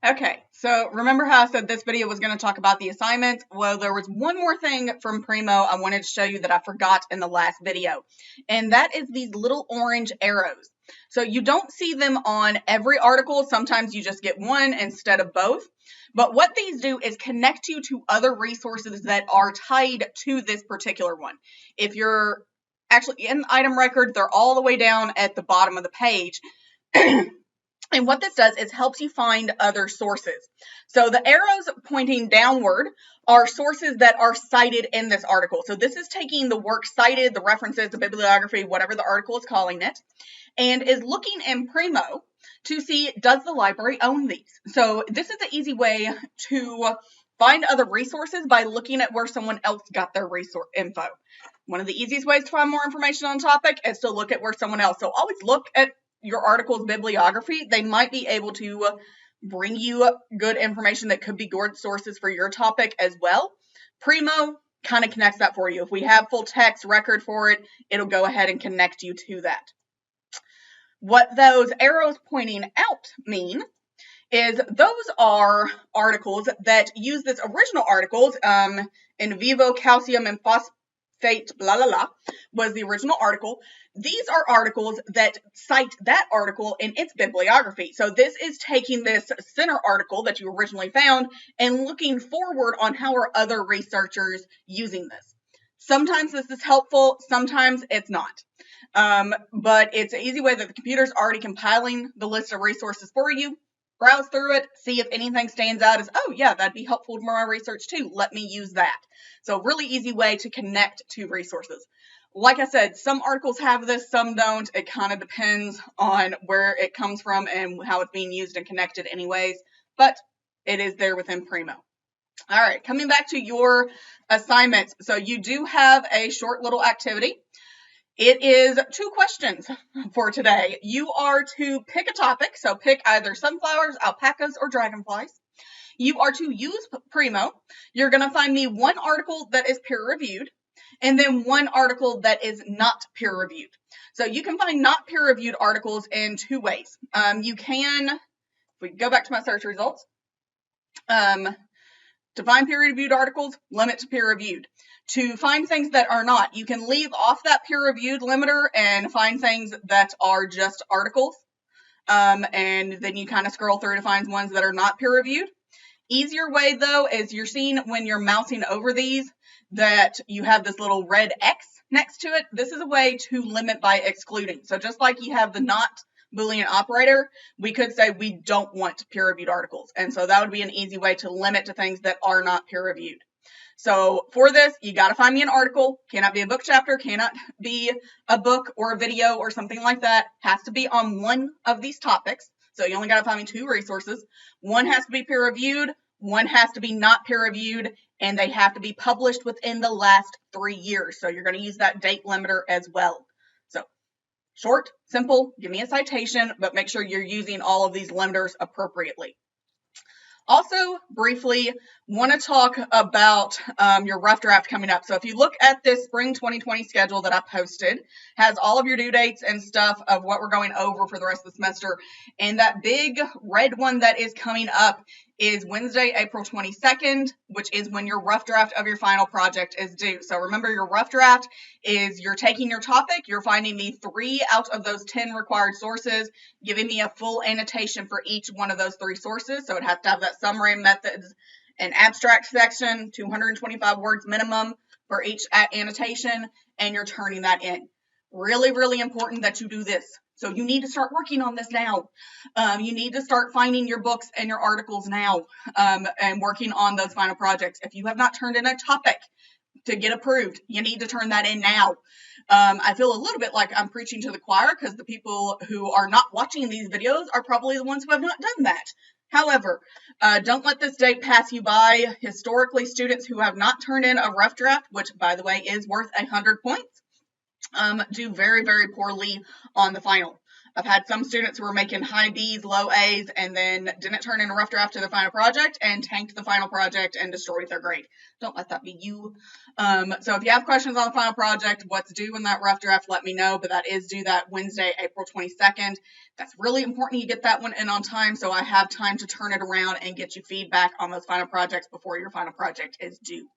Okay, so remember how I said this video was going to talk about the assignments? Well, there was one more thing from Primo I wanted to show you that I forgot in the last video, and that is these little orange arrows. So you don't see them on every article. Sometimes you just get one instead of both. But what these do is connect you to other resources that are tied to this particular one. If you're actually in the item record, they're all the way down at the bottom of the page. And what this does is helps you find other sources. So the arrows pointing downward are sources that are cited in this article. So this is taking the work cited, the references, the bibliography, whatever the article is calling it, and is looking in Primo to see, does the library own these? So this is an easy way to find other resources by looking at where someone else got their resource info. One of the easiest ways to find more information on a topic is to look at where someone else. So always look at your article's bibliography. They might be able to bring you good information that could be good sources for your topic as well. Primo kind of connects that for you. If we have full text record for it, it'll go ahead and connect you to that. What those arrows pointing out mean is those are articles that use this original articles, in vivo calcium and phosphate, blah, blah, blah, was the original article. These are articles that cite that article in its bibliography. So this is taking this center article that you originally found and looking forward on how are other researchers using this. Sometimes this is helpful, sometimes it's not. But it's an easy way that the computer's already compiling the list of resources for you. Browse through it, see if anything stands out as, oh yeah, that'd be helpful for my research too. Let me use that. So really easy way to connect to resources. Like I said, some articles have this, some don't. It kind of depends on where it comes from and how it's being used and connected anyways, but it is there within Primo. All right, coming back to your assignments. So you do have a short little activity. It is 2 questions for today. You are to pick a topic, so pick either sunflowers, alpacas, or dragonflies. You are to use Primo. You're going to find me one article that is peer-reviewed, and then one article that is not peer-reviewed. So you can find not peer-reviewed articles in 2 ways. You can, if we go back to my search results, to find peer-reviewed articles, limit to peer-reviewed. To find things that are not, you can leave off that peer-reviewed limiter and find things that are just articles. And then you kind of scroll through to find ones that are not peer-reviewed. Easier way, though, is you're seeing when you're mousing over these that you have this little red X next to it. This is a way to limit by excluding. So just like you have the not Boolean operator, we could say we don't want peer-reviewed articles. And so that would be an easy way to limit to things that are not peer-reviewed. So for this, you got to find me an article. Cannot be a book chapter, cannot be a book or a video or something like that. Has to be on one of these topics. So you only got to find me 2 resources. One has to be peer-reviewed, one has to be not peer-reviewed, and they have to be published within the last 3 years. So you're going to use that date limiter as well. So short, simple, give me a citation, but make sure you're using all of these limiters appropriately. Also, briefly, want to talk about your rough draft coming up. So if you look at this spring 2020 schedule that I posted, has all of your due dates and stuff of what we're going over for the rest of the semester. And that big red one that is coming up is Wednesday, April 22nd, which is when your rough draft of your final project is due. So remember, your rough draft is you're taking your topic, you're finding me 3 out of those 10 required sources, giving me a full annotation for each one of those 3 sources. So it has to have that summary, methods, and abstract section, 225 words minimum for each annotation, and you're turning that in. Really, really important that you do this. So you need to start working on this now. You need to start finding your books and your articles now, and working on those final projects. If you have not turned in a topic to get approved, you need to turn that in now. I feel a little bit like I'm preaching to the choir because the people who are not watching these videos are probably the ones who have not done that. However, don't let this date pass you by. Historically, students who have not turned in a rough draft, which by the way is worth 100 points, do very, very poorly on the final. I've had some students who were making high B's, low A's, and then didn't turn in a rough draft to the final project and tanked the final project and destroyed their grade. Don't let that be you. So if you have questions on the final project, what's due in that rough draft, let me know. But that is due that Wednesday, April 22nd. That's really important you get that one in on time so I have time to turn it around and get you feedback on those final projects before your final project is due.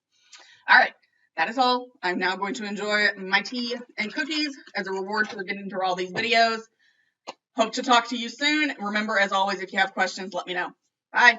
All right. That is all. I'm now going to enjoy my tea and cookies as a reward for getting through all these videos. Hope to talk to you soon. Remember, as always, if you have questions, let me know. Bye.